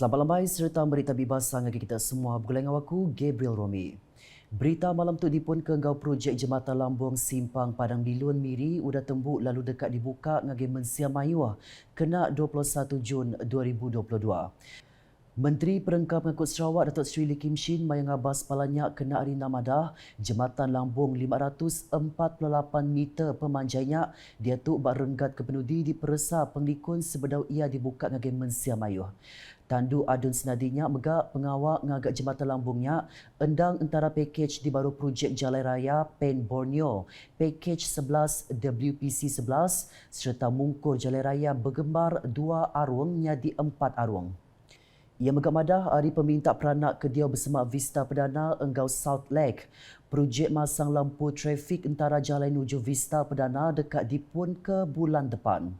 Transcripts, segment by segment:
Selamat lambai serta berita bebas sangat kita semua. Bergulai dengan aku, Gabriel Romi. Berita malam tu dipun ke engkau projek Jembatan Lambung Simpang Padang Bilun Miri udah tembuk lalu dekat dibuka ngagi Mensia Mayuah kena 21 Jun 2022. Menteri Perengkap Mengikut Sarawak Datuk Seri Lee Kim Shin mayang abas palanyak kena hari namadah Jembatan Lambung 548 meter pemanjainya dia tu bak renggat ke penudi di peresa penglikun sebedau ia dibuka ngagi Mensia Mayuah. Tandu adun senadinya megak pengawak ngagak Jembatan Lambungnya endang antara pakej di baru projek Jalan Raya Pen Borneo, pakej 11 WPC 11 serta mungkur Jalan Raya bergembar 2 arung nyadi 4 arung. Ia megamadah hari peminta peranak kediau bersemak Vista Perdana Enggau South Lake. Projek masang lampu trafik antara jalan menuju Vista Perdana dekat dipun ke bulan depan.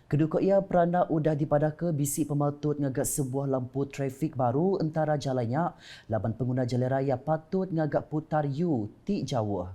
Kedua ia peranak udah dipadaka bisi pemaltut ngagak sebuah lampu trafik baru antara jalannya laban pengguna jalan raya patut ngagak putar U ti Jawa.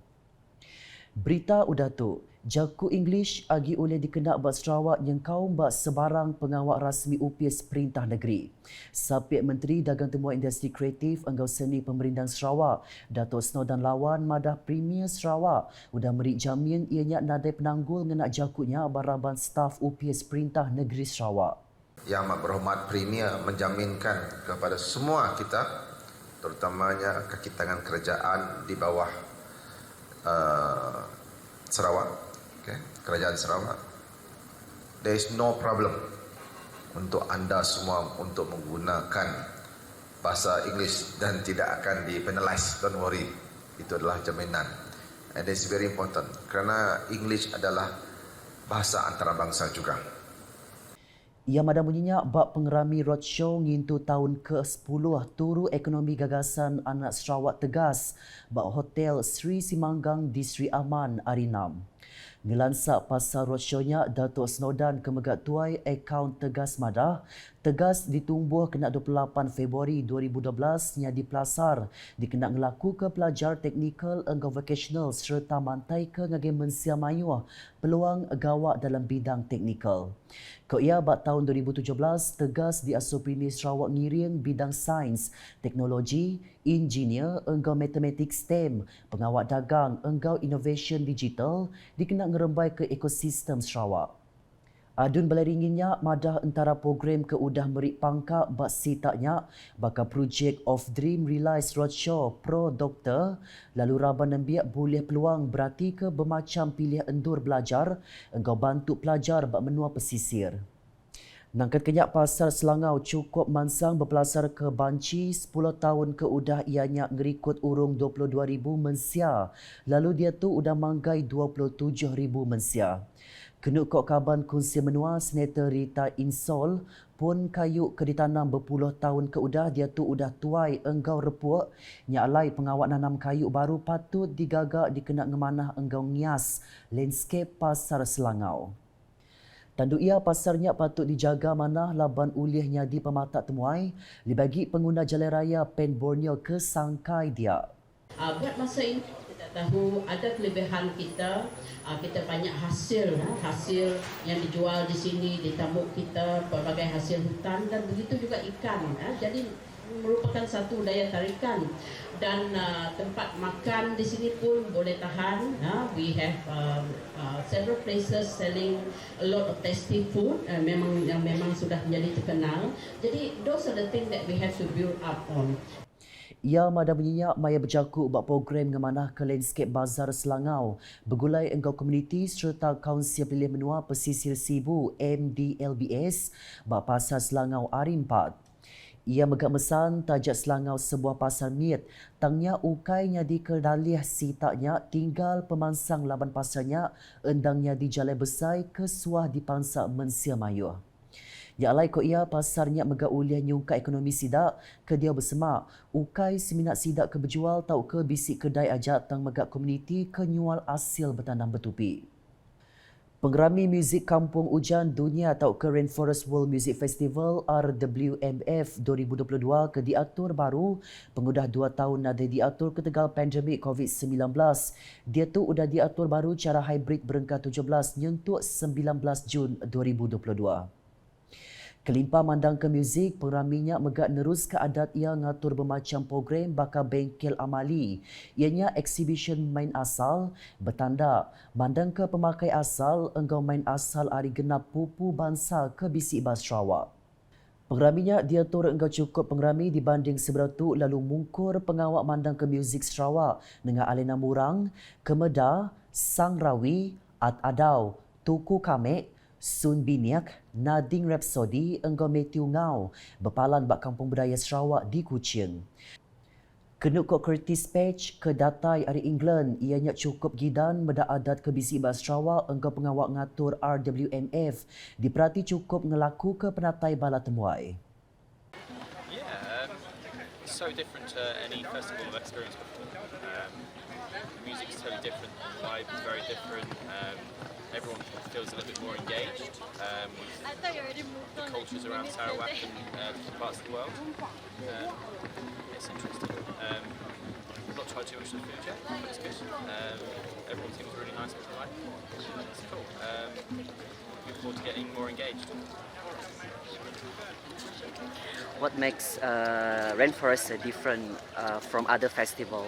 Berita udah tu, jaku English agi oleh dikenak buat Sarawak yang kaum buat sebarang pengawak rasmi UPS Perintah Negeri. Sapik Menteri Dagang Temuan Industri Kreatif Enggau Seni Pemerintah Sarawak, Datuk Snodan Lawan Madah Premier Sarawak, udah meri jamin ianya nadai penanggul ngenak jakunya baraban staf UPS Perintah Negeri Sarawak. Yang Amat Berhormat Premier menjaminkan kepada semua kita, terutamanya kaki tangan kerajaan di bawah Sarawak, kerajaan Sarawak, there is no problem untuk anda semua untuk menggunakan bahasa Inggeris dan tidak akan dipenalize. Don't worry, itu adalah jaminan, and it's very important kerana English adalah bahasa antarabangsa juga. Ia madah bunyinya bak pengerami roadshow ngintu tahun ke-10 turu ekonomi gagasan anak Sarawak tegas bak Hotel Sri Simanggang di Sri Aman Arinam. Ngelansak pasal roadshow-nya, Datuk Snodan kemegat tuai akaun tegas madah, tegas ditumbuh kena 28 Februari 2012 nya di Pelasar, dikena ngelaku ke pelajar teknikal enggau vocational serta mantai ke ngagi Mensia Mayuah peluang gawak dalam bidang teknikal. Kau ia bak tahun 2017, tegas di Asopini Sarawak ngiring bidang sains, teknologi, engineer, enggau matematik STEM, pengawak dagang, enggau innovation digital, dikena ngerembai ke ekosistem Sarawak. Adun balai ringinnya madah antara program ke udah merik pangkak bak sitaknya bakal projek of Dream Realize Roadshow Pro Doktor lalu raban nembiak boleh peluang berarti ke bermacam pilih endur belajar engkau bantu pelajar bak menua pesisir. Nangkat kenyak pasar Selangau cukup mansang berpelasar ke Banci 10 tahun ke udah ianya ngerikut urung 22,000 mensia. Lalu dia tu udah manggai 27,000 mensia. Kenuk kok kaban kunci menua Senator Rita Insol pun kayu ke ditanam berpuluh tahun ke udah dia tu udah tuai enggau repuak nyalai pengawak nanam kayu baru patut digagak dikena ngemanah enggau ngias landscape pasar Selangau. Tandu ia pasarnya patut dijaga manah laban ulihnya di pematak temuai dibagi pengguna jalan raya Pen Borneo ke sangkai dia. Buat masa ini kita tahu ada kelebihan kita, kita banyak hasil yang dijual di sini, di tambuk kita, berbagai hasil hutan dan begitu juga ikan. Jadi merupakan satu daya tarikan dan tempat makan di sini pun boleh tahan. We have several places selling a lot of tasty food memang sudah menjadi terkenal. Jadi those are the things that we have to build up on. Ia madah menyenyak maya berjakuk bak program ngemanah ke landscape bazar Selangau, bergulai enggau komuniti serta kaunsil pilih menua pesisir Sibu MDLBS bak pasar Selangau Hari 4. Ia megak mesan tajak Selangau sebuah pasar miet, tangnya ukainya di kedalih sitaknya tinggal pemansang laban pasarnya endangnya di Jalan Besai ke suah di Pangsa Mensia Mayuah. Ya alai ko ia pasarnya megak uliah nyungka ekonomi sidak ke dia bersemak. Ukai seminat sidak ke berjual tau ke bisik kedai ajak tang megak komuniti ke nyual hasil bertanam bertupi. Pengerami muzik Kampung Ujan Dunia atau ke Rainforest World Music Festival RWMF 2022 ke diatur baru pengudah 2 tahun ada diatur ke tegal pandemik COVID-19. Dia tu udah diatur baru cara hybrid berengkah 17 nyentuk 19 Jun 2022. Kelimpah mandang ke muzik, pengraminya megak nerus ke adat ia ngatur bermacam program bakal bengkel amali. Ianya exhibition main asal, bertanda mandang ke pemakai asal, enggau main asal hari genap pupu bangsa ke Bisik Bas Sarawak. Pengraminya dia tur enggau cukup pengrami dibanding seberatu lalu mungkur pengawak mandang ke muzik Sarawak dengan Alena Murang, Kemeda, Sang Rawi, Ad Adau, Tuku Kamek, Sun Biniak, Nading Rhapsody, enggau Matthew Ngau, berpalan bak Kampung Budaya Sarawak di Kuching. Kenuk kok Curtis Page ke datai dari England, ianya cukup gidan meda adat ke Bisik Bas Sarawak enggau pengawak ngatur RWMF, diperhati cukup ngelaku ke penatai bala temuai. Yeah, it's so different to any festival I've experienced before. The music is totally different, the vibe is very different. Everyone feels a little bit more engaged with the cultures around Sarawak and different parts of the world. It's interesting. I've not tried too much of the food yet, but it's good. Everyone seems really nice and polite. It's cool. Looking forward to getting more engaged. What makes Rainforest different from other festivals?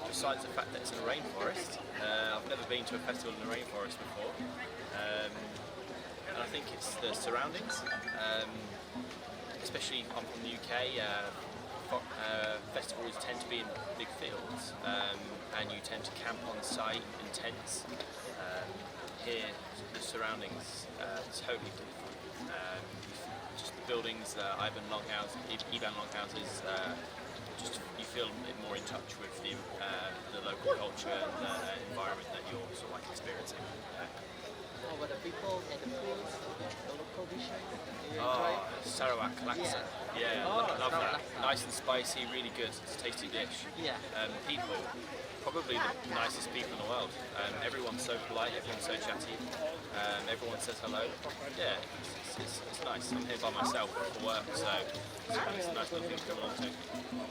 Besides the fact that it's in a rainforest, I've never been to a festival in a rainforest before, and I think it's the surroundings. Especially I'm from the UK, festivals tend to be in big fields, and you tend to camp on site in tents. Here, the surroundings totally different. Just the buildings, Iban Longhouses, just you feel a bit more in touch with the local culture and the environment that you're sort of like experiencing. How about the people and the foods, the local dishes? Sarawak laksa. Yeah, love that. Nice and spicy, really good. It's a tasty dish. Yeah. People, probably the nicest people in the world. Everyone's so polite, everyone's so chatty. Everyone says hello. Yeah, it's nice. I'm here by myself for work, so it's a nice little thing to come along to.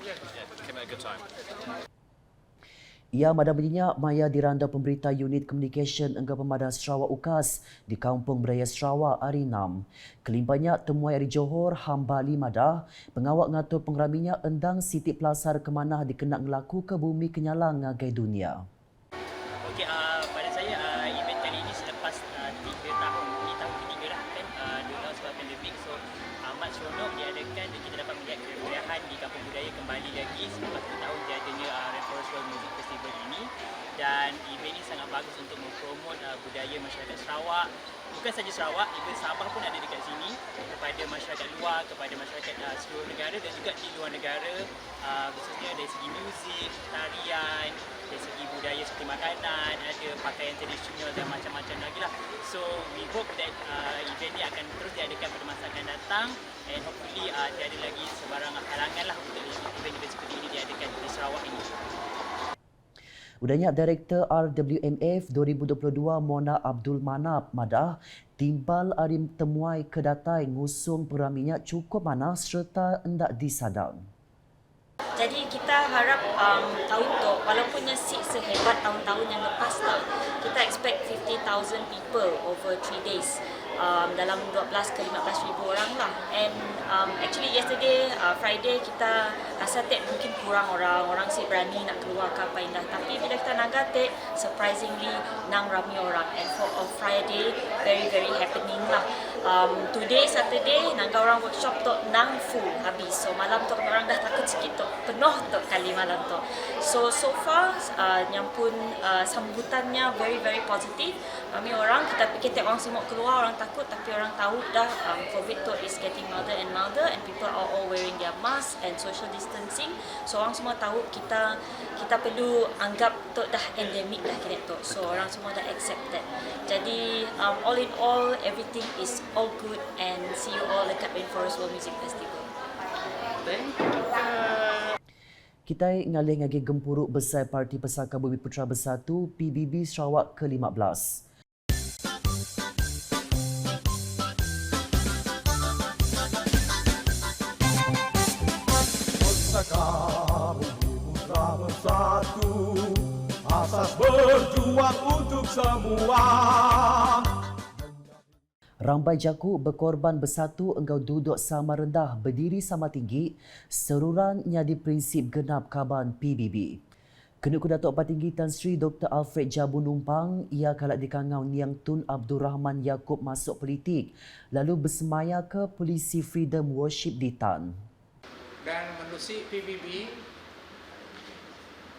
Yeah, came at a good time. Ia madan bunyinya maya diranda pemberita unit communication enggak Pemadam Sarawak UKAS di Kampung Budaya Sarawak hari 6. Kelimpahnya temuai dari Johor, Hambali Madah, pengawak ngatur pengraminya endang Siti Pelasar kemanah dikenal ngelaku ke bumi kenyalang ngagai dunia. Okey, pada saya event kali ini selepas 3 tahun, ini tahun ketiga lah kan, 2 tahun sebab pandemik, so amat seronok diadakan dan kita dapat melihat kemeriahan di Kampung Budaya kembali lagi selepas 2 tahun diadanya Rainforest World Music Festival ini. Dan event ini sangat bagus untuk mempromot budaya masyarakat Sarawak. Bukan saja Sarawak, even Sabah pun ada dekat sini, kepada masyarakat luar, kepada masyarakat seluruh negara dan juga di luar negara, khususnya dari segi muzik, tarian, dari segi budaya seperti makanan, ada pakaian tradisional dan macam-macam lagi lah. So we hope that event ini akan terus diadakan pada masa akan datang, and hopefully tiada lagi sebarang halangan lah untuk event-event seperti ini diadakan di Sarawak ini. Udahnya Direktur RWMF 2022 Mona Abdul Manap Madah timbal arim temuai kedatai ngusung peraminya cukup mana serta hendak disadang. Jadi kita harap tahun tu walaupunnya seat sehebat tahun-tahun yang lepas lah, kita expect 50,000 people over 3 days. Dalam 12 ke 15,000 orang lah. And actually yesterday, Friday, kita rasa mungkin kurang orang si berani nak keluar ke apa indah. Tapi bila kita nagatik, surprisingly nang ramai orang. And for Friday, very very happening lah. Today, Saturday, nangga orang workshop tu nang full habis. So malam tu orang dah takut sikit tu, penuh tu kali malam tu. So far, yang pun sambutannya very very positif. Ramai orang, kita fikir orang semua keluar, orang takut, tapi orang tahu dah COVID tu is getting milder and milder, and people are all wearing their mask and social distancing. So orang semua tahu kita perlu anggap tu dah endemik dah kira tu. So orang semua dah accept that. Jadi all in all, everything is all good, and see you all dekat Rainforest World Music Festival. Kita ngalih ngagi gempuruk besar Parti Pesaka Bumi Putra Bersatu PBB Sarawak ke-15. Pusaka Bumi Putra Bersatu, asas berjuang untuk semua. Rambai jaku berkorban bersatu engkau duduk sama rendah, berdiri sama tinggi, seruran nyadi prinsip genap kaban PBB. Kenuku Datuk Patinggi Tan Sri Dr. Alfred Jabu Numpang, ia kalak dikangau Niang Tun Abdul Rahman Yaakob masuk politik, lalu bersemaya ke Polisi Freedom Worship di Tan. Dan menerusi PBB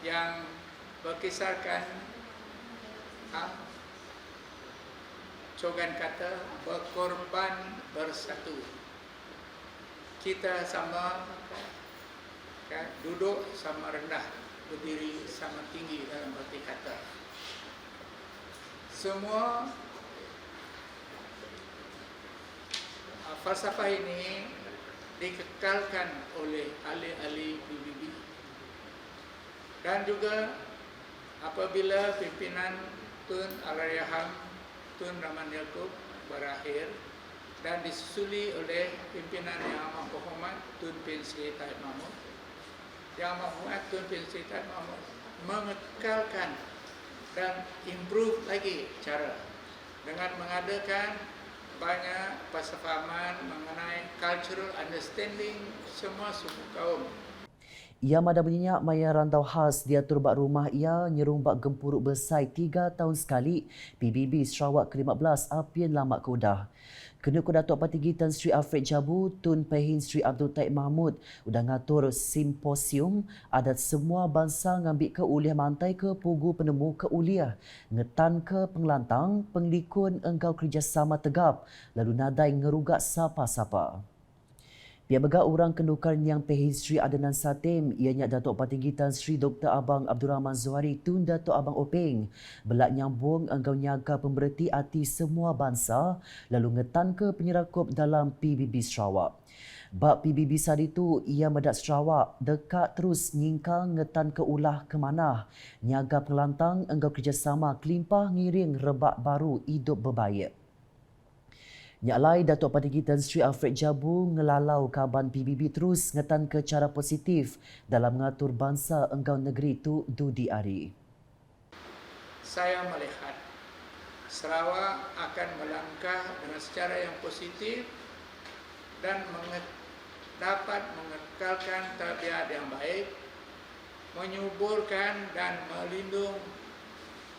yang berkisarkan cogan kata berkorban bersatu. Kita sama duduk sama rendah, berdiri sama tinggi dalam arti kata. Semua falsafah ini dikekalkan oleh ahli-ahli PBB. Dan juga apabila pimpinan Tun Allahyarham Tun Rahman Yaakob berakhir dan disusuli oleh pimpinan Yang Amat Berhormat Tun Bin Sri Tahir Mahmud. Yang Amat Berhormat Tun Bin Sri Tahir Mahmud mengekalkan dan improve lagi cara dengan mengadakan banyak persefahaman mengenai cultural understanding semua suku kaum. Ia mada bunyinya maya rantau khas diatur bak rumah ia nyerung bak gempuruk bersai 3 tahun sekali PBB Sarawak ke-15 apian lama ke udah. Kenuku Datuk Patinggi Tan Sri Alfred Jabu Tun Pehin Sri Abdul Taib Mahmud udah ngatur simposium adat semua bangsa ngambil ke uliah mantai ke pugu penemu ke uliah ngetan ke pengelantang penglikun engkau kerjasama tegap lalu nadai ngerugak sapa-sapa. Pihak bega orang kendukan yang Pehin Sri Adenan Satim, ianya Datuk Patinggi Tan Sri Dr. Abang Abdul Rahman Zuhari Tun Datuk Abang Openg, belak nyambung engkau nyaga pemberhenti hati semua bangsa, lalu ngetan ke penyerakup dalam PBB Sarawak. Bak PBB saat itu, ia medak Sarawak, dekat terus nyingkal ngetan ke ulah ke mana, nyaga pelantang engkau kerjasama kelimpah ngiring rebak baru hidup berbaik. Nyak lai Datuk Patinggi Tan Sri Alfred Jabu ngelalau kaban PBB terus ngetan ke cara positif dalam mengatur bangsa engkau negeri tu dudi ari. Saya melihat Sarawak akan melangkah dengan secara yang positif dan dapat mengekalkan tabiat yang baik, menyuburkan dan melindung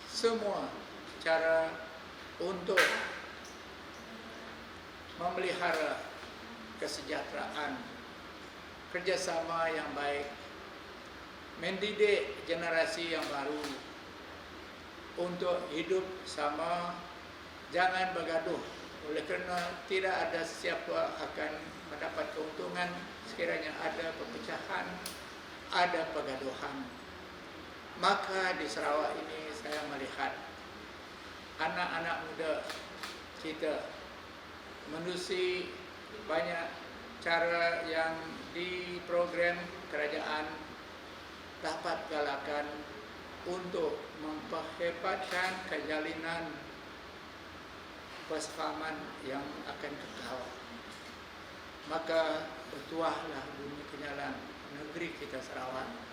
semua cara untuk memelihara kesejahteraan, kerjasama yang baik, mendidik generasi yang baru untuk hidup sama, jangan bergaduh. Oleh kerana tidak ada siapa akan mendapat keuntungan sekiranya ada perpecahan, ada pergaduhan. Maka di Sarawak ini saya melihat anak-anak muda kita menerusi banyak cara yang di program kerajaan dapat galakan untuk memperhebatkan kejalinan persefahaman yang akan kekal. Maka bertuahlah bumi kenyalan negeri kita Sarawak.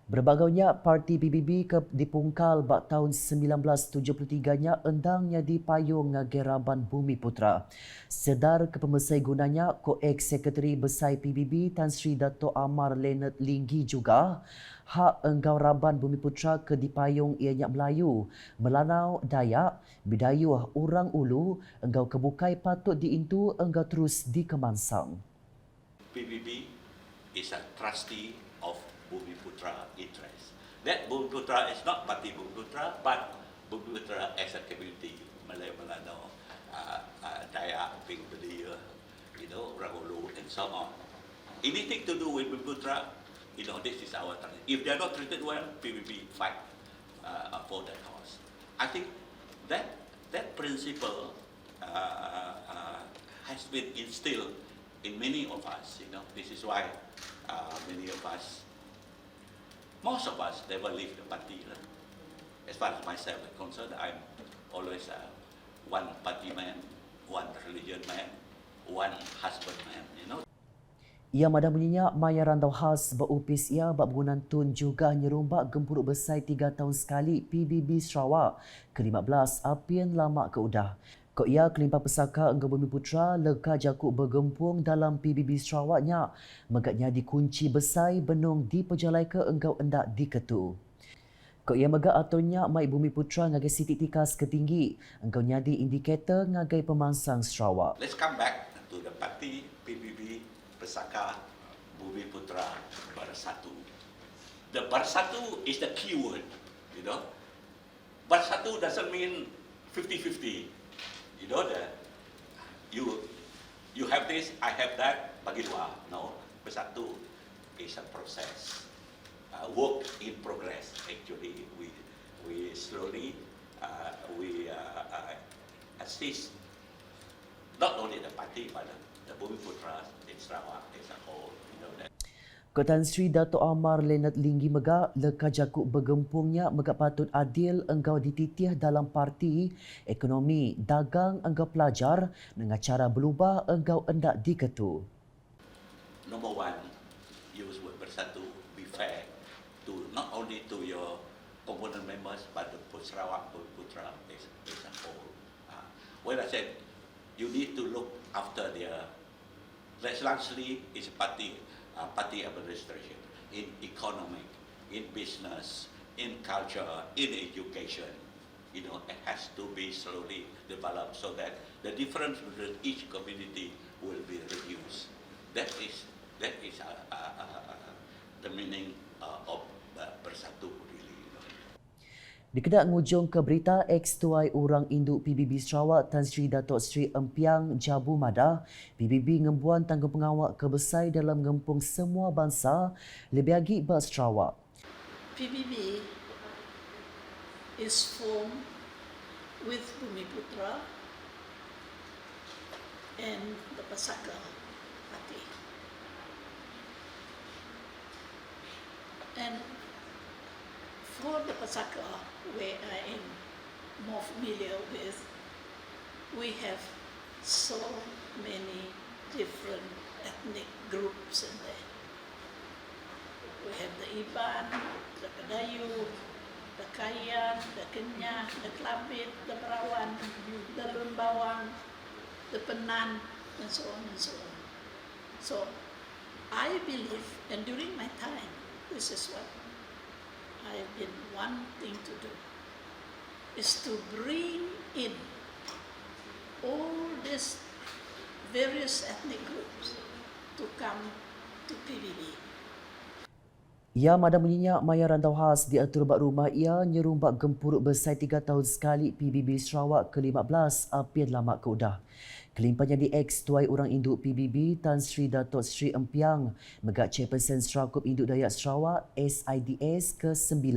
Berbagainya parti PBB ke dipungkal bak tahun 1973-nya endangnya di payung ngageraban Bumi Putra. Sedar kepemesai gunanya Ko-Ex Sekretari Besar PBB Tan Sri Dato' Amar Leonard Linggi juga hak enggau raban Bumi Putra ke dipayung ianya Melayu, Melanau, Dayak, Bidayuh, Orang Ulu, enggau kebukai patut diintu enggau terus dikemansang. PBB is a trustee of Bumi Putra interest. That Bumi Putra is not party Bumi Putra, but Bumi Putra as a community, Malay, Melanau, Dayak, Ping Bidayuh, Orang Ulu, and so on. Anything to do with Bumi Putra, this is our target. If they are not treated well, PBB fight for that cause. I think that principle has been instilled in many of us. This is why many of us, most of us, never leave the party. As far as myself is concerned, I'm always one party man, one religion man, one husband man. Ia madah bunyinya maya rantau khas berupis ia bak penggunaan tun juga nyerumbak gempuruk besar 3 tahun sekali PBB Sarawak ke-15 apian lama ke udah. Kok ia Kelimpah Pesaka Engkau Bumi Putra leka jakuk bergempung dalam PBB Sarawaknya. Megatnya dikunci besai benung di pejalai ke engkau endak diketu. Kok ia megak aturnya Mai Bumi Putra ngagai sitik tikas ketinggi. Engkau nyadi indikator ngagai pemansang Sarawak. Let's come back to the party PBB Pesaka Bumi Putra Bersatu. The Bersatu is the key word, you know. Bersatu doesn't mean 50-50. You know that you have this, I have that, bagi dua. No, Bersatu is a process, work in progress. Actually, we slowly assist not only the party but the Bumi Putra in Sarawak as a whole. You know that. Ketan Sri Dato' Amar Leonard Linggi megak leka jakuk bergempungnya megak patut adil engkau dititih dalam parti ekonomi dagang engkau pelajar dengan cara berubah engkau endak diketu. Number one, use word Bersatu, be fair to not only to your component members but the Sarawak Putra as a whole. When I said you need to look after their, largely is party administration, in economic, in business, in culture, in education. You know, it has to be slowly developed so that the difference between each community will be reduced. That is the meaning of Bersatu really. You know. Dikedak ngujung ke berita ex-tuai Orang Induk PBB Sarawak Tan Sri Dato' Sri Empiang Jabu Madah, PBB ngembuan tanggung pengawal kebesai dalam ngempung semua bangsa lebih lagi bas Sarawak. PBB is formed with Bumi Putra and the Pesaka Party. And for the Pesaka, where I am more familiar with, we have so many different ethnic groups in there. We have the Iban, the Kedayu, the Kayan, the Kenyah, the Kelabit, the Berawan, the Lembawang, the Penan, and so on and so on. So I believe, and during my time, this is what I've been wanting to do, is to bring in all these various ethnic groups to come to PBB. Ia madah menyenyak maya rantau khas di atur bak rumah ia nyerumbak gempuruk besai 3 tahun sekali PBB Sarawak ke-15 apian lama ke udah. Kelimpahnya di ex-tuai Orang Induk PBB Tan Sri Dato' Sri Empiang megak Chairperson Serakup Induk Dayak Sarawak SIDS ke-9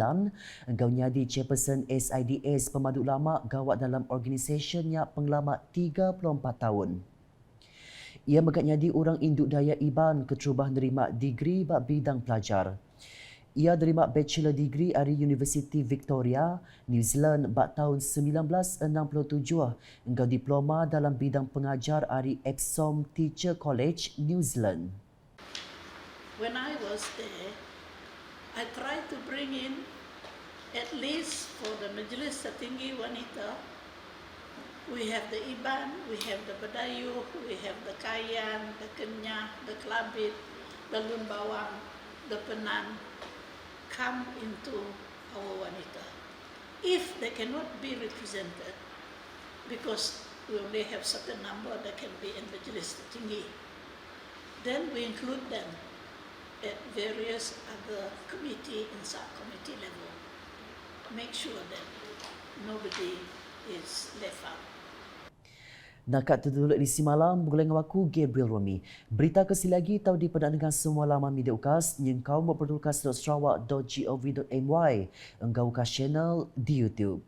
engkau nyadi Chairperson SIDS Pemaduk Lama gawat dalam organisasinya penglama 34 tahun. Ia megak nyadi Orang Induk Dayak Iban keterubah nerima degree bak bidang pelajar. Ia derima bachelor degree dari University Victoria, New Zealand bak tahun 1967 engkau diploma dalam bidang pengajar dari Epsom Teacher College, New Zealand. When I was there, I tried to bring in, at least for the Majlis Tertinggi Wanita, we have the Iban, we have the Bedayu, we have the Kayan, the Kenyah, the Kelabit, the Lembawang, the Penan, come into our wanita. If they cannot be represented, because we only have certain number that can be in Majlis Tertinggi, then we include them at various other committee and subcommittee level. Make sure that nobody is left out. Nakat tertulis di simalam bergulai dengan aku Gabriel Romi. Berita kesini lagi tahu dipedak dengan semua laman media ukas yang kau memperlukas.sarawak.gov.my engkau ukas channel di YouTube.